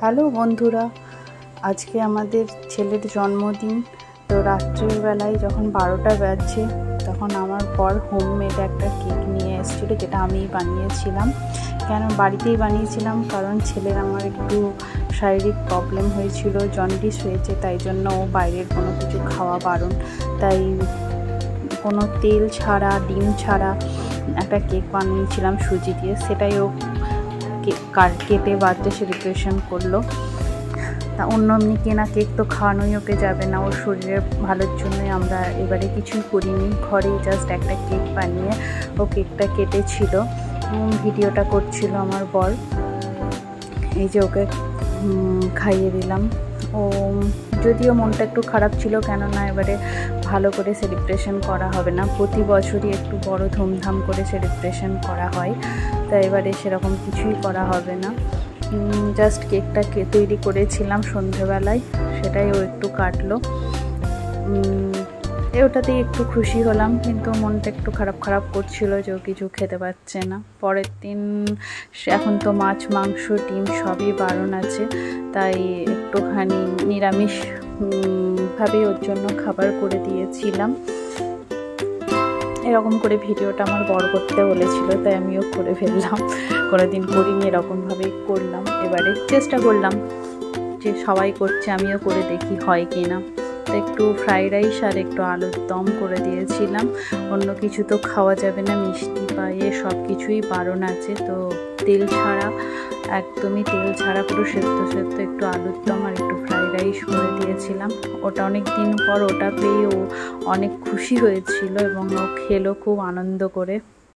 Hello বন্ধুরা, আজকে আমাদের ছেলের জন্মদিন। তো রাত্রের বেলায় যখন 12টা বাজছে তখন আমার বর হোমমেড একটা কেক নিয়ে এসেছিল, যেটা আমি বানিয়েছিলাম। কেন বাড়িতেই বানিয়েছিলাম, কারণ ছেলের আমার একটু শারীরিক প্রবলেম হয়েছিল, জন্ডিস হয়েছে, তাই জন্য ও বাইরের কোনো কিছু খাওয়া বারণ। তাই কোনো তেল ছাড়া, ডিম ছাড়া একটা কেক বানিয়েছিলাম সুজি দিয়ে, সেটাই ও কেটে বার্থডে সেলিব্রেশন করলো। তা অন্য এমনি কেনা কেক তো খাওয়ানোই ওকে যাবে না, ওর শরীরের ভালোর জন্যই আমরা এবারে কিছুই করিনি, ঘরেই জাস্ট একটা কেক বানিয়ে ও কেকটা কেটেছিল। ভিডিওটা করছিল আমার বর। এই যে ওকে খাইয়ে দিলাম। ও যদিও মনটা একটু খারাপ ছিল, কেননা এবারে ভালো করে সেলিব্রেশন করা হবে না, প্রতি বছরই একটু বড় ধুমধাম করে সেলিব্রেশন করা হয়, তাই এবারে সেরকম কিছুই করা হবে না। জাস্ট কেকটা তৈরি করেছিলাম সন্ধেবেলায়, সেটাই ও একটু কাটলো। ওটাতেই একটু খুশি হলাম, কিন্তু মনটা একটু খারাপ খারাপ করছিল যে ও কিছু খেতে পারছে না। পরের দিন এখন তো মাছ, মাংস, ডিম সবই বারণ আছে, তাই একটুখানি নিরামিষ ভাবে ওর জন্য খাবার করে দিয়েছিলাম। এরকম করে ভিডিওটা আমার বড় করতে বলেছিল, তাই আমিও করে ফেললাম। কোনোদিন করিনি, এরকমভাবেই করলাম। এবারে চেষ্টা করলাম যে সবাই করছে, আমিও করে দেখি হয় কি না। তো একটু ফ্রাইড রাইস আর একটু আলুর দম করে দিয়েছিলাম। অন্য কিছু তো খাওয়া যাবে না, মিষ্টি বা সব কিছুই বারণ আছে। তো তেল ছাড়া, একদমই তেল ছাড়া পুরো সেদ্ধ সেদ্ধ একটু আলুর দম আর একটু ফ্রাইড রাইস করে দিয়েছিলাম। ওটা অনেক দিন পর ওটা পেয়ে ও অনেক খুশি হয়েছিল এবং ও খেলো খুব আনন্দ করে।